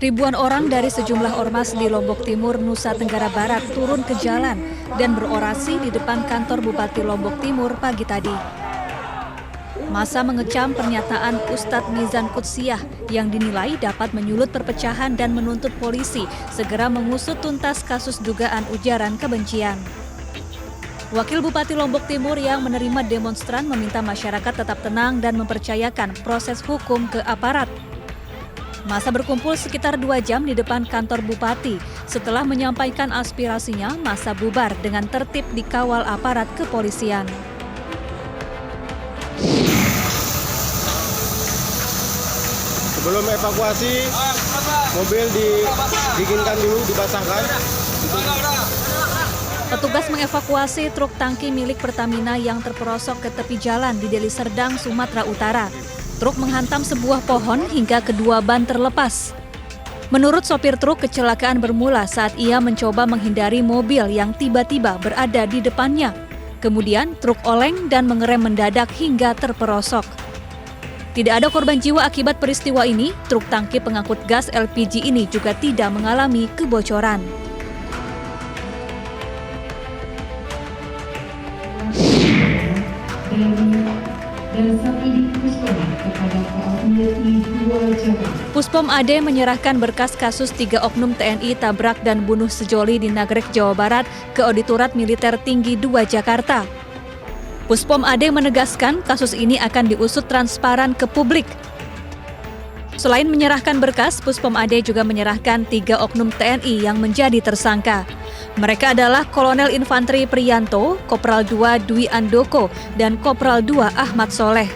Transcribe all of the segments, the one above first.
Ribuan orang dari sejumlah ormas di Lombok Timur, Nusa Tenggara Barat turun ke jalan dan berorasi di depan kantor Bupati Lombok Timur pagi tadi. Massa mengecam pernyataan Ustadz Mizan Qudsiyah yang dinilai dapat menyulut perpecahan dan menuntut polisi segera mengusut tuntas kasus dugaan ujaran kebencian. Wakil Bupati Lombok Timur yang menerima demonstran meminta masyarakat tetap tenang dan mempercayakan proses hukum ke aparat. Massa berkumpul sekitar 2 jam di depan kantor Bupati. Setelah menyampaikan aspirasinya, massa bubar dengan tertib dikawal aparat kepolisian. Sebelum evakuasi, mobil didinginkan dulu, dibasahkan. Petugas mengevakuasi truk tangki milik Pertamina yang terperosok ke tepi jalan di Deli Serdang, Sumatera Utara. Truk menghantam sebuah pohon hingga kedua ban terlepas. Menurut sopir truk, kecelakaan bermula saat ia mencoba menghindari mobil yang tiba-tiba berada di depannya. Kemudian truk oleng dan mengerem mendadak hingga terperosok. Tidak ada korban jiwa akibat peristiwa ini. Truk tangki pengangkut gas LPG ini juga tidak mengalami kebocoran. Puspom AD menyerahkan berkas kasus 3 oknum TNI tabrak dan bunuh sejoli di Nagrek, Jawa Barat ke Auditorat Militer Tinggi 2 Jakarta. Puspom AD menegaskan kasus ini akan diusut transparan ke publik. Selain menyerahkan berkas, Puspom AD juga menyerahkan 3 oknum TNI yang menjadi tersangka. Mereka adalah Kolonel Infanteri Priyanto, Kopral 2 Dwi Andoko, dan Kopral 2 Ahmad Soleh.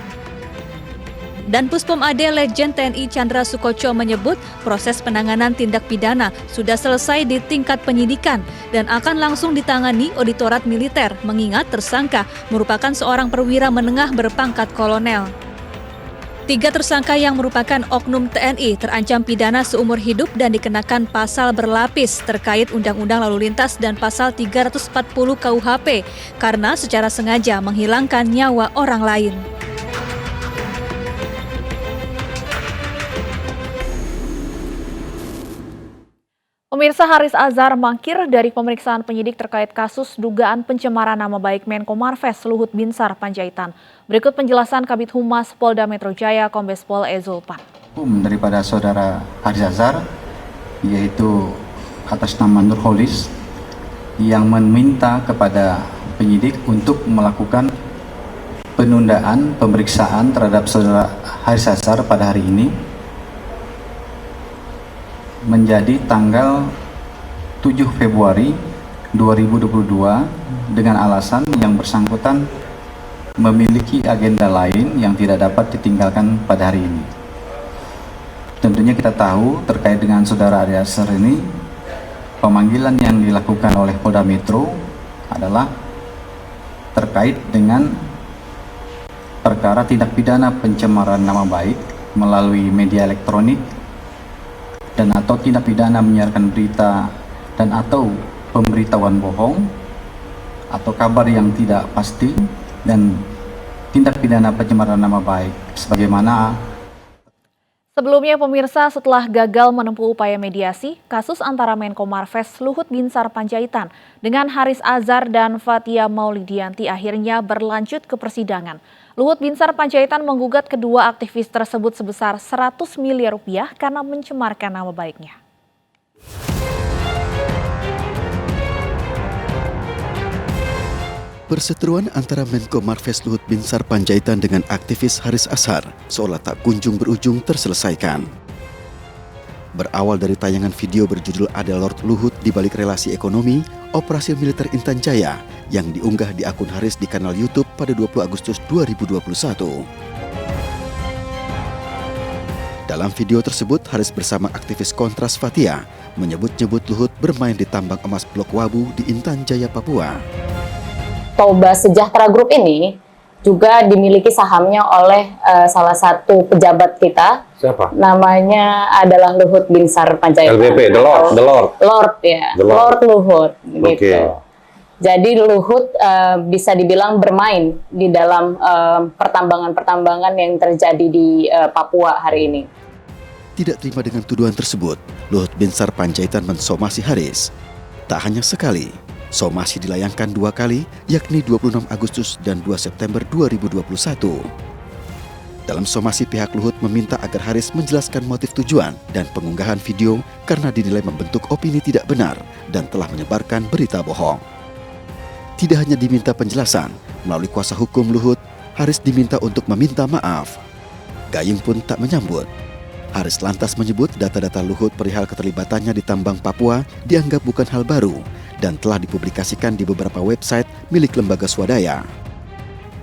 Dan Puspom AD Legend TNI Chandra Sukoco menyebut proses penanganan tindak pidana sudah selesai di tingkat penyidikan dan akan langsung ditangani Auditorat Militer mengingat tersangka merupakan seorang perwira menengah berpangkat kolonel. 3 tersangka yang merupakan oknum TNI terancam pidana seumur hidup dan dikenakan pasal berlapis terkait Undang-Undang Lalu Lintas dan pasal 340 KUHP karena secara sengaja menghilangkan nyawa orang lain. Pemirsa, Haris Azhar mangkir dari pemeriksaan penyidik terkait kasus dugaan pencemaran nama baik Menko Marves Luhut Binsar Panjaitan. Berikut penjelasan Kabid Humas Polda Metro Jaya Kombes Pol E. Zulpan. Daripada saudara Haris Azhar, yaitu atas nama Nurholis, yang meminta kepada penyidik untuk melakukan penundaan pemeriksaan terhadap saudara Haris Azhar pada hari ini menjadi tanggal 7 Februari 2022 dengan alasan yang bersangkutan memiliki agenda lain yang tidak dapat ditinggalkan pada hari ini. Tentunya kita tahu terkait dengan saudara Haris Azhar ini, pemanggilan yang dilakukan oleh Polda Metro adalah terkait dengan perkara tindak pidana pencemaran nama baik melalui media elektronik dan atau tindak pidana menyiarkan berita dan atau pemberitahuan bohong atau kabar yang tidak pasti dan tindak pidana pencemaran nama baik sebagaimana. Sebelumnya pemirsa, setelah gagal menempuh upaya mediasi, kasus antara Menko Marves Luhut Binsar Panjaitan dengan Haris Azhar dan Fathia Maulidiyanti akhirnya berlanjut ke persidangan. Luhut Binsar Panjaitan menggugat kedua aktivis tersebut sebesar 100 miliar rupiah karena mencemarkan nama baiknya. Perseteruan antara Menko Marves Luhut Binsar Panjaitan dengan aktivis Haris Azhar seolah tak kunjung berujung terselesaikan. Berawal dari tayangan video berjudul Ada Lord Luhut di balik relasi ekonomi, operasi militer Intan Jaya yang diunggah di akun Haris di kanal YouTube pada 20 Agustus 2021. Dalam video tersebut, Haris bersama aktivis Kontras Fathia menyebut-nyebut Luhut bermain di tambang emas Blok Wabu di Intan Jaya, Papua. Toba Sejahtera Group ini juga dimiliki sahamnya oleh salah satu pejabat kita. Siapa? Namanya adalah Luhut Binsar Panjaitan. LBP, The Lord. Lord ya, Lord Luhut gitu. Okay. Jadi Luhut bisa dibilang bermain di dalam pertambangan-pertambangan yang terjadi di Papua hari ini. Tidak terima dengan tuduhan tersebut, Luhut Binsar Panjaitan mensomasi Haris. Tak hanya sekali, somasi dilayangkan 2 kali, yakni 26 Agustus dan 2 September 2021. Dalam somasi, pihak Luhut meminta agar Haris menjelaskan motif tujuan dan pengunggahan video karena dinilai membentuk opini tidak benar dan telah menyebarkan berita bohong. Tidak hanya diminta penjelasan, melalui kuasa hukum Luhut, Haris diminta untuk meminta maaf. Gayung pun tak menyambut. Haris lantas menyebut data-data Luhut perihal keterlibatannya di tambang Papua dianggap bukan hal baru dan telah dipublikasikan di beberapa website milik lembaga swadaya.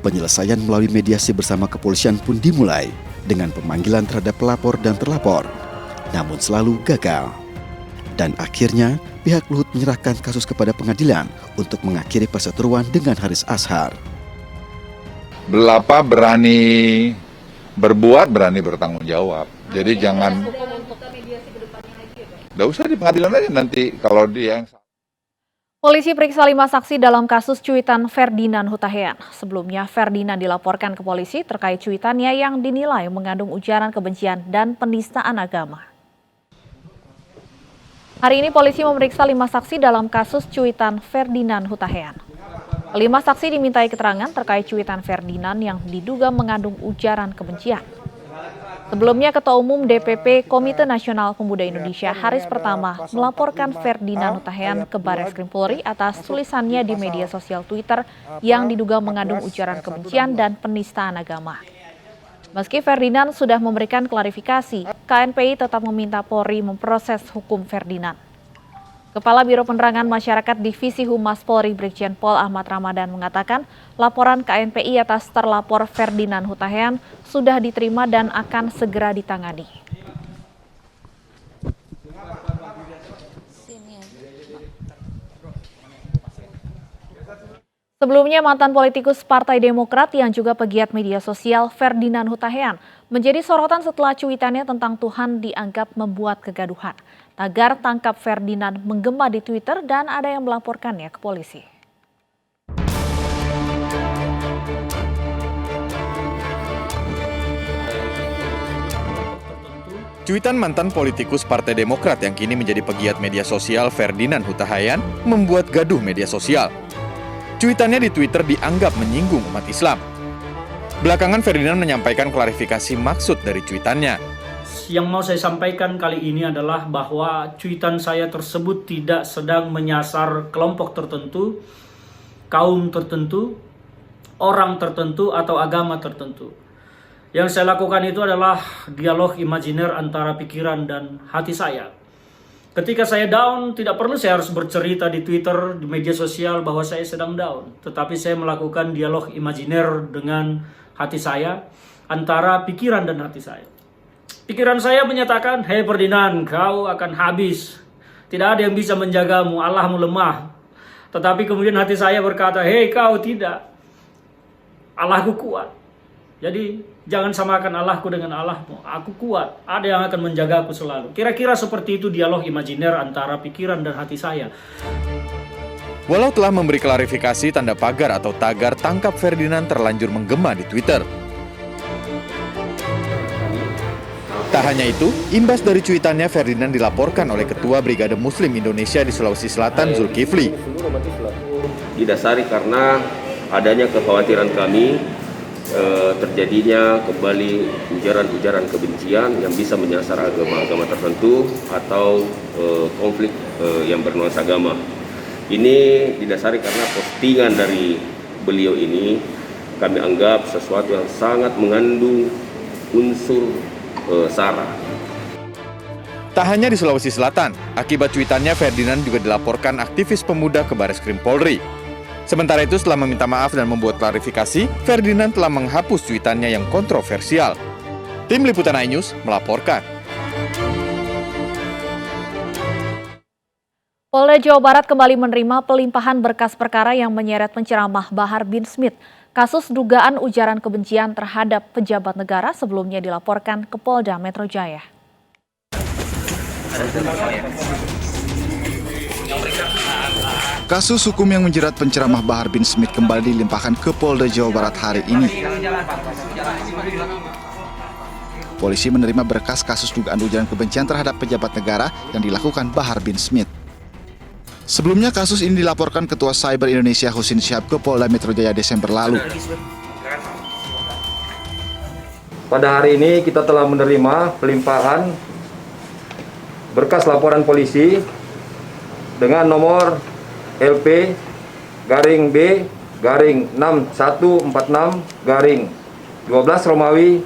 Penyelesaian melalui mediasi bersama kepolisian pun dimulai dengan pemanggilan terhadap pelapor dan terlapor, namun selalu gagal. Dan akhirnya pihak Luhut menyerahkan kasus kepada pengadilan untuk mengakhiri perseteruan dengan Haris Azhar. Belapa berani berbuat, berani bertanggung jawab. Jadi jangan, nggak usah di pengadilan aja nanti kalau dia yang... Polisi periksa 5 saksi dalam kasus cuitan Ferdinand Hutahian. Sebelumnya, Ferdinand dilaporkan ke polisi terkait cuitannya yang dinilai mengandung ujaran kebencian dan penistaan agama. Hari ini polisi memeriksa 5 saksi dalam kasus cuitan Ferdinand Hutahian. 5 saksi dimintai keterangan terkait cuitan Ferdinand yang diduga mengandung ujaran kebencian. Sebelumnya, Ketua Umum DPP Komite Nasional Pemuda Indonesia Haris Pertama melaporkan Ferdinand Hutahian ke Barreskrim Polri atas tulisannya di media sosial Twitter yang diduga mengandung ujaran kebencian dan penistaan agama. Meski Ferdinand sudah memberikan klarifikasi, KNPI tetap meminta Polri memproses hukum Ferdinand. Kepala Biro Penerangan Masyarakat Divisi Humas Polri Brigjen Pol Ahmad Ramadan mengatakan laporan KNPI atas terlapor Ferdinand Hutahian sudah diterima dan akan segera ditangani. Sebelumnya, mantan politikus Partai Demokrat yang juga pegiat media sosial Ferdinand Hutahian menjadi sorotan setelah cuitannya tentang Tuhan dianggap membuat kegaduhan. Tagar "Tangkap Ferdinand" menggema di Twitter dan ada yang melaporkannya ke polisi. Cuitan mantan politikus Partai Demokrat yang kini menjadi pegiat media sosial Ferdinand Hutahian membuat gaduh media sosial. Cuitannya di Twitter dianggap menyinggung umat Islam. Belakangan Ferdinand menyampaikan klarifikasi maksud dari cuitannya. Yang mau saya sampaikan kali ini adalah bahwa cuitan saya tersebut tidak sedang menyasar kelompok tertentu, kaum tertentu, orang tertentu, atau agama tertentu. Yang saya lakukan itu adalah dialog imajiner antara pikiran dan hati saya. Ketika saya down, tidak perlu saya harus bercerita di Twitter, di media sosial bahwa saya sedang down. Tetapi saya melakukan dialog imajiner dengan hati saya, antara pikiran dan hati saya. Pikiran saya menyatakan, "Hei Ferdinand, kau akan habis. Tidak ada yang bisa menjagamu, Allahmu lemah." Tetapi kemudian hati saya berkata, "Hei kau tidak. Allahku kuat. Jadi jangan samakan Allahku dengan Allahmu. Aku kuat. Ada yang akan menjagaku selalu." Kira-kira seperti itu dialog imajiner antara pikiran dan hati saya. Walau telah memberi klarifikasi, tanda pagar atau tagar "Tangkap Ferdinand" terlanjur menggema di Twitter. Tak hanya itu, imbas dari cuitannya Ferdinand dilaporkan oleh Ketua Brigade Muslim Indonesia di Sulawesi Selatan, Zulkifli. Didasari karena adanya kekhawatiran kami terjadinya kembali ujaran-ujaran kebencian yang bisa menyasar agama-agama tertentu atau konflik yang bernuansa agama. Ini didasari karena postingan dari beliau ini kami anggap sesuatu yang sangat mengandung unsur sara. Tak hanya di Sulawesi Selatan, akibat cuitannya Ferdinand juga dilaporkan aktivis pemuda ke Barreskrim Polri. Sementara itu, setelah meminta maaf dan membuat klarifikasi, Ferdinand telah menghapus cuitannya yang kontroversial. Tim Liputan iNews melaporkan. Polda Jawa Barat kembali menerima pelimpahan berkas perkara yang menyeret penceramah Bahar bin Smith. Kasus dugaan ujaran kebencian terhadap pejabat negara sebelumnya dilaporkan ke Polda Metro Jaya. Kasus hukum yang menjerat penceramah Bahar bin Smith kembali dilimpahkan ke Polda Jawa Barat hari ini. polisi menerima berkas kasus dugaan ujaran kebencian terhadap pejabat negara yang dilakukan Bahar bin Smith. Sebelumnya kasus ini dilaporkan Ketua Cyber Indonesia Husin Syihab ke Polda Metro Jaya Desember lalu. Pada hari ini kita telah menerima pelimpahan berkas laporan polisi dengan nomor LP garing B garing 6146 garing 12 Romawi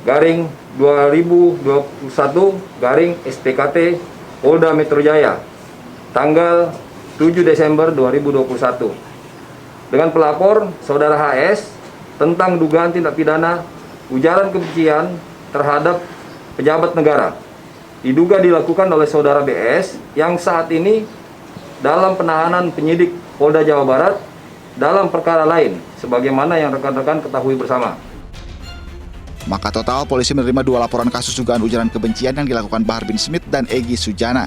garing 2021 garing SPKT Polda Metro Jaya tanggal 7 Desember 2021 dengan pelapor Saudara HS tentang dugaan tindak pidana ujaran kebencian terhadap pejabat negara diduga dilakukan oleh Saudara BS yang saat ini dalam penahanan penyidik Polda Jawa Barat dalam perkara lain sebagaimana yang rekan-rekan ketahui bersama. Maka total polisi menerima 2 laporan kasus dugaan ujaran kebencian yang dilakukan Bahar bin Smith dan Egy Sujana.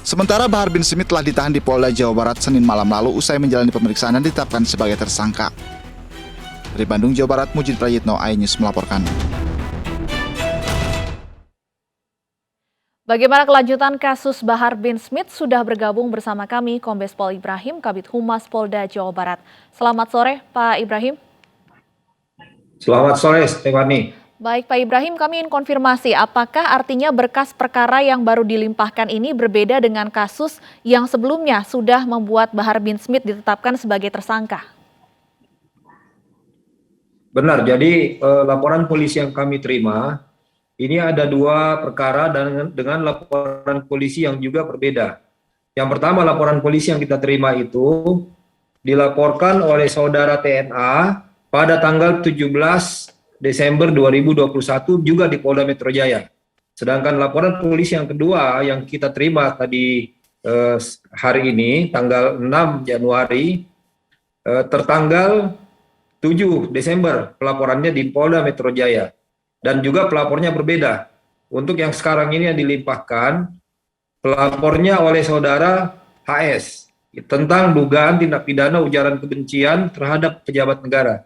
Sementara Bahar bin Smith telah ditahan di Polda Jawa Barat Senin malam lalu usai menjalani pemeriksaan dan ditetapkan sebagai tersangka. Dari Bandung, Jawa Barat, Mujid Prayitno, iNews melaporkan. Bagaimana kelanjutan kasus Bahar bin Smith? Sudah bergabung bersama kami Kombes Pol Ibrahim, Kabid Humas Polda Jawa Barat. Selamat sore, Pak Ibrahim. Selamat sore, Stefani. Baik, Pak Ibrahim, kami ingin konfirmasi, apakah artinya berkas perkara yang baru dilimpahkan ini berbeda dengan kasus yang sebelumnya sudah membuat Bahar bin Smith ditetapkan sebagai tersangka? Benar, jadi laporan polisi yang kami terima, ini ada 2 perkara dengan laporan polisi yang juga berbeda. Yang pertama, laporan polisi yang kita terima itu dilaporkan oleh Saudara TNA pada tanggal 17 Desember 2021 juga di Polda Metro Jaya. Sedangkan laporan polisi yang kedua yang kita terima tadi hari ini, tanggal 6 Januari, tertanggal 7 Desember pelaporannya di Polda Metro Jaya. Dan juga pelapornya berbeda. Untuk yang sekarang ini yang dilimpahkan, pelapornya oleh Saudara HS tentang dugaan tindak pidana ujaran kebencian terhadap pejabat negara.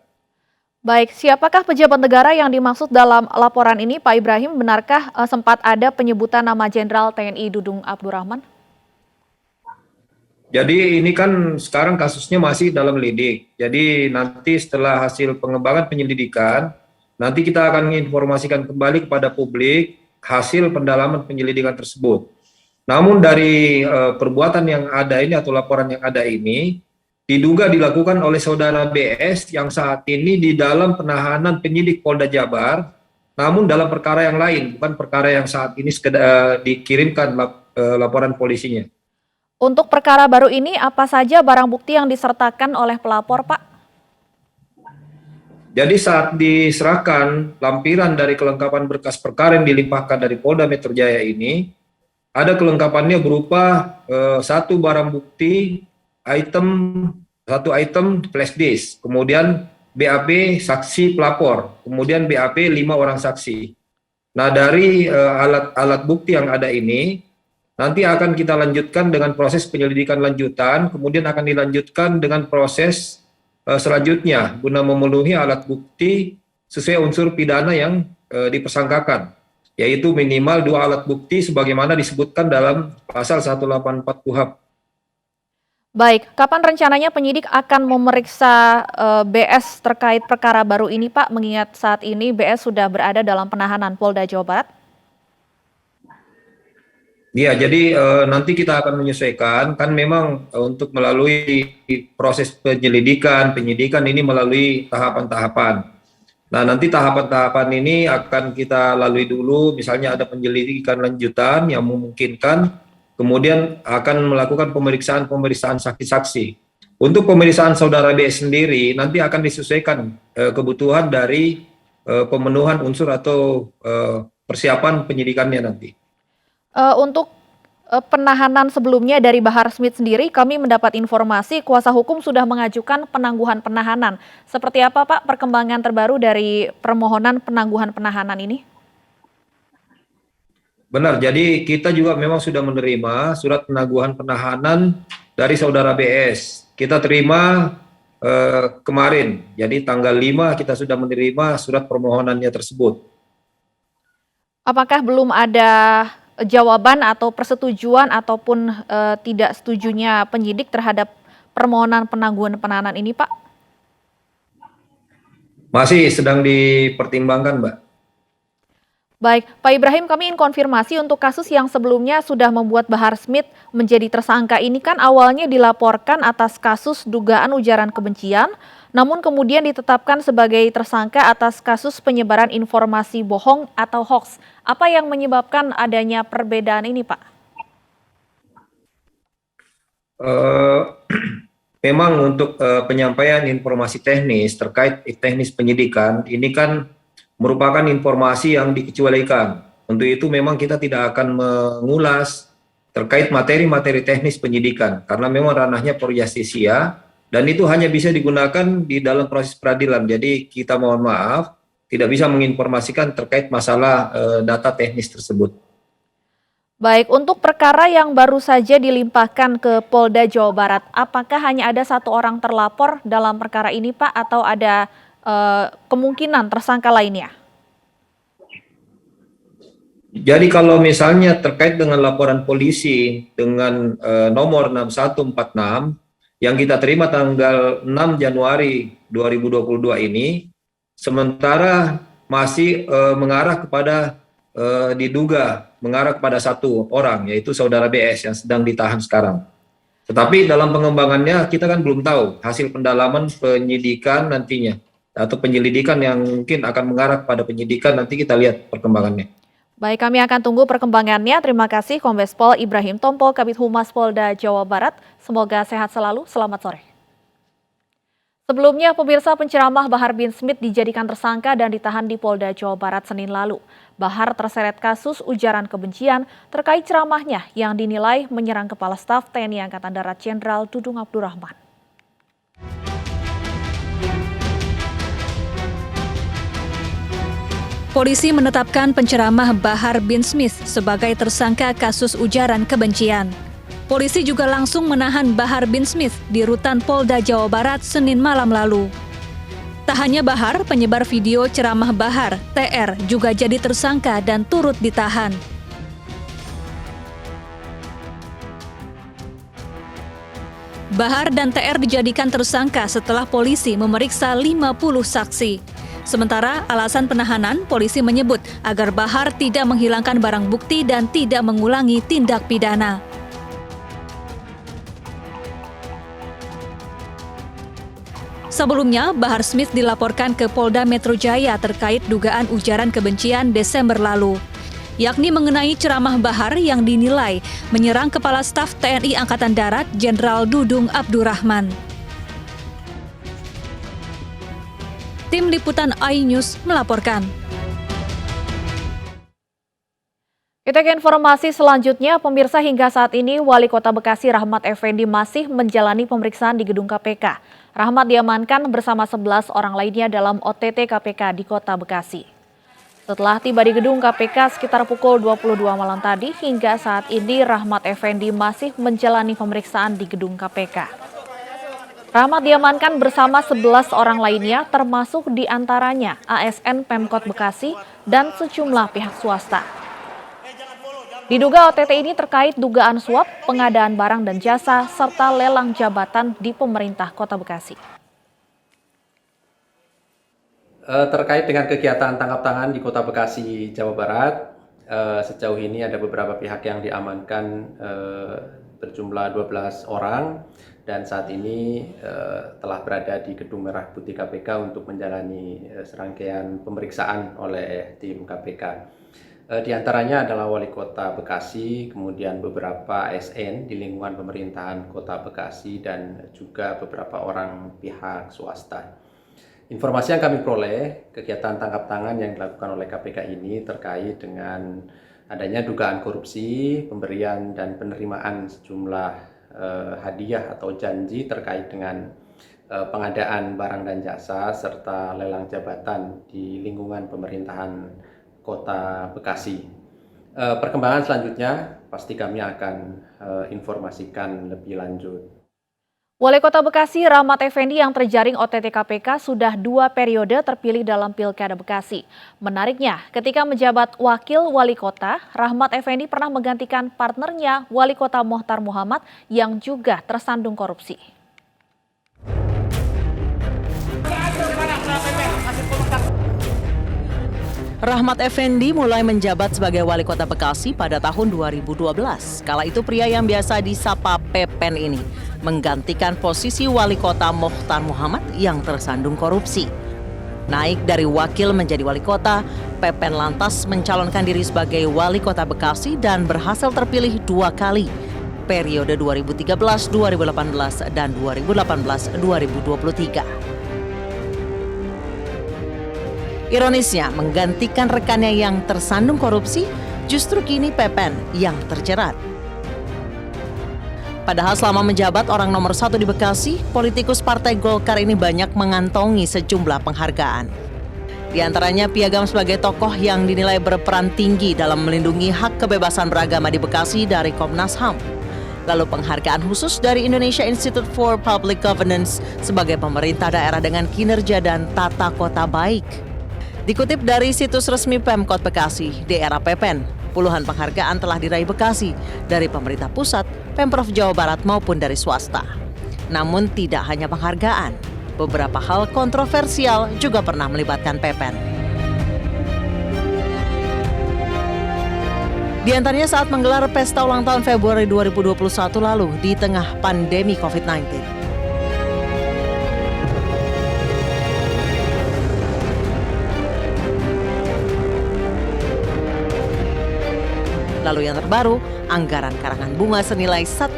Baik, siapakah pejabat negara yang dimaksud dalam laporan ini, Pak Ibrahim? Benarkah sempat ada penyebutan nama Jenderal TNI Dudung Abdurrahman? Jadi ini kan sekarang kasusnya masih dalam lidik. Jadi nanti setelah hasil pengembangan penyelidikan, nanti kita akan menginformasikan kembali kepada publik hasil pendalaman penyelidikan tersebut. Namun dari perbuatan yang ada ini atau laporan yang ada ini, diduga dilakukan oleh Saudara BS yang saat ini di dalam penahanan penyidik Polda Jabar, namun dalam perkara yang lain, bukan perkara yang saat ini dikirimkan laporan polisinya. Untuk perkara baru ini, apa saja barang bukti yang disertakan oleh pelapor, Pak? Jadi saat diserahkan lampiran dari kelengkapan berkas perkara yang dilimpahkan dari Polda Metro Jaya ini, ada kelengkapannya berupa 1 barang bukti, satu item flash disk, kemudian BAP saksi pelapor, kemudian BAP 5 orang saksi. Nah dari alat bukti yang ada ini, nanti akan kita lanjutkan dengan proses penyelidikan lanjutan, kemudian akan dilanjutkan dengan proses selanjutnya guna memenuhi alat bukti sesuai unsur pidana yang dipersangkakan, yaitu minimal 2 alat bukti sebagaimana disebutkan dalam pasal 184 KUHP. Baik, kapan rencananya penyidik akan memeriksa BS terkait perkara baru ini, Pak? Mengingat saat ini BS sudah berada dalam penahanan Polda Jawa Barat. Ya, jadi nanti kita akan menyesuaikan, kan memang untuk melalui proses penyelidikan, penyidikan ini melalui tahapan-tahapan. Nah, nanti tahapan-tahapan ini akan kita lalui dulu, misalnya ada penyelidikan lanjutan yang memungkinkan, kemudian akan melakukan pemeriksaan saksi-saksi. Untuk pemeriksaan Saudara BS sendiri, nanti akan disesuaikan kebutuhan dari pemenuhan unsur atau persiapan penyidikannya nanti. Untuk penahanan sebelumnya dari Bahar Smith sendiri, kami mendapat informasi kuasa hukum sudah mengajukan penangguhan penahanan. Seperti apa, Pak, perkembangan terbaru dari permohonan penangguhan penahanan ini? Benar, jadi kita juga memang sudah menerima surat penangguhan penahanan dari Saudara BS. Kita terima kemarin, jadi tanggal 5 kita sudah menerima surat permohonannya tersebut. Apakah belum ada jawaban atau persetujuan ataupun tidak setujunya penyidik terhadap permohonan penangguhan penahanan ini, Pak? Masih sedang dipertimbangkan, Mbak. Baik, Pak Ibrahim, kami ingin konfirmasi untuk kasus yang sebelumnya sudah membuat Bahar Smith menjadi tersangka ini kan awalnya dilaporkan atas kasus dugaan ujaran kebencian, namun kemudian ditetapkan sebagai tersangka atas kasus penyebaran informasi bohong atau hoax. Apa yang menyebabkan adanya perbedaan ini, Pak? Memang untuk penyampaian informasi teknis terkait teknis penyidikan, ini kan merupakan informasi yang dikecualikan. Untuk itu memang kita tidak akan mengulas terkait materi-materi teknis penyidikan, karena memang ranahnya Polri Justisia, dan itu hanya bisa digunakan di dalam proses peradilan. Jadi kita mohon maaf, tidak bisa menginformasikan terkait masalah data teknis tersebut. Baik, untuk perkara yang baru saja dilimpahkan ke Polda Jawa Barat, apakah hanya ada satu orang terlapor dalam perkara ini, Pak, atau ada kemungkinan tersangka lainnya? Jadi kalau misalnya terkait dengan laporan polisi dengan nomor 6146 yang kita terima tanggal 6 Januari 2022 ini, sementara masih mengarah kepada diduga mengarah kepada satu orang, yaitu saudara BS yang sedang ditahan sekarang. Tetapi dalam pengembangannya kita kan belum tahu hasil pendalaman penyidikan nantinya, atau penyelidikan yang mungkin akan mengarah pada penyidikan, nanti kita lihat perkembangannya. Baik, kami akan tunggu perkembangannya. Terima kasih Kombes Pol Ibrahim Tompo, Kabid Humas Polda Jawa Barat. Semoga sehat selalu. Selamat sore. Sebelumnya, pemirsa, penceramah Bahar bin Smith dijadikan tersangka dan ditahan di Polda Jawa Barat Senin lalu. Bahar terseret kasus ujaran kebencian terkait ceramahnya yang dinilai menyerang Kepala Staf TNI Angkatan Darat Jenderal Dudung Abdurrahman. Polisi menetapkan penceramah Bahar bin Smith sebagai tersangka kasus ujaran kebencian. Polisi juga langsung menahan Bahar bin Smith di Rutan Polda Jawa Barat Senin malam lalu. Tak hanya Bahar, penyebar video ceramah Bahar, TR, juga jadi tersangka dan turut ditahan. Bahar dan TR dijadikan tersangka setelah polisi memeriksa 50 saksi. Sementara alasan penahanan, polisi menyebut agar Bahar tidak menghilangkan barang bukti dan tidak mengulangi tindak pidana. Sebelumnya, Bahar Smith dilaporkan ke Polda Metro Jaya terkait dugaan ujaran kebencian Desember lalu, yakni mengenai ceramah Bahar yang dinilai menyerang Kepala Staf TNI Angkatan Darat Jenderal Dudung Abdurrahman. Tim Liputan iNews melaporkan. Kita ke informasi selanjutnya, pemirsa, hingga saat ini Wali Kota Bekasi Rahmat Effendi masih menjalani pemeriksaan di gedung KPK. Rahmat diamankan bersama 11 orang lainnya dalam OTT KPK di Kota Bekasi. Setelah tiba di gedung KPK sekitar pukul 22 malam tadi, hingga saat ini Rahmat Effendi masih menjalani pemeriksaan di gedung KPK. Rahmat diamankan bersama 11 orang lainnya, termasuk diantaranya ASN Pemkot Bekasi dan sejumlah pihak swasta. Diduga OTT ini terkait dugaan suap, pengadaan barang dan jasa, serta lelang jabatan di pemerintah Kota Bekasi. Terkait dengan kegiatan tangkap tangan di Kota Bekasi, Jawa Barat, sejauh ini ada beberapa pihak yang diamankan berjumlah 12 orang dan saat ini telah berada di Gedung Merah Putih KPK untuk menjalani serangkaian pemeriksaan oleh tim KPK. Di antaranya adalah Wali Kota Bekasi, kemudian beberapa ASN di lingkungan pemerintahan Kota Bekasi dan juga beberapa orang pihak swasta. Informasi yang kami peroleh, kegiatan tangkap tangan yang dilakukan oleh KPK ini terkait dengan adanya dugaan korupsi, pemberian dan penerimaan sejumlah hadiah atau janji terkait dengan pengadaan barang dan jasa serta lelang jabatan di lingkungan pemerintahan Kota Bekasi. Perkembangan selanjutnya pasti kami akan informasikan lebih lanjut. Wali Kota Bekasi Rahmat Effendi yang terjaring OTT KPK sudah 2 periode terpilih dalam Pilkada Bekasi. Menariknya, ketika menjabat Wakil Wali Kota, Rahmat Effendi pernah menggantikan partnernya Wali Kota Mohtar Muhammad yang juga tersandung korupsi. Rahmat Effendi mulai menjabat sebagai Wali Kota Bekasi pada tahun 2012. Kala itu pria yang biasa disapa Pepen ini menggantikan posisi Wali Kota Mohtar Muhammad yang tersandung korupsi. Naik dari wakil menjadi wali kota, Pepen lantas mencalonkan diri sebagai Wali Kota Bekasi dan berhasil terpilih 2 kali, periode 2013-2018 dan 2018-2023. Ironisnya, menggantikan rekannya yang tersandung korupsi, justru kini Pepen yang terjerat. Padahal selama menjabat orang nomor 1 di Bekasi, politikus Partai Golkar ini banyak mengantongi sejumlah penghargaan. Di antaranya piagam sebagai tokoh yang dinilai berperan tinggi dalam melindungi hak kebebasan beragama di Bekasi dari Komnas HAM. Lalu penghargaan khusus dari Indonesia Institute for Public Governance sebagai pemerintah daerah dengan kinerja dan tata kota baik. Dikutip dari situs resmi Pemkot Bekasi, di era Pepen, puluhan penghargaan telah diraih Bekasi dari pemerintah pusat, Pemprov Jawa Barat maupun dari swasta. Namun tidak hanya penghargaan, beberapa hal kontroversial juga pernah melibatkan Pepen. Di antaranya saat menggelar pesta ulang tahun Februari 2021 lalu di tengah pandemi COVID-19. Lalu yang terbaru, anggaran karangan bunga senilai 1,1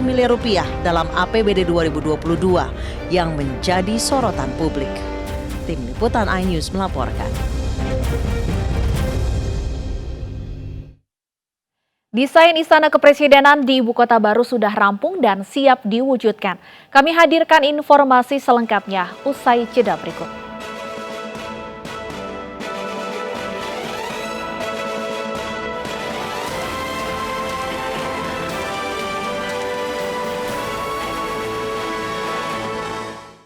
miliar rupiah dalam APBD 2022 yang menjadi sorotan publik. Tim Liputan iNews melaporkan. Desain Istana Kepresidenan di Ibu Kota Baru sudah rampung dan siap diwujudkan. Kami hadirkan informasi selengkapnya usai jeda berikut.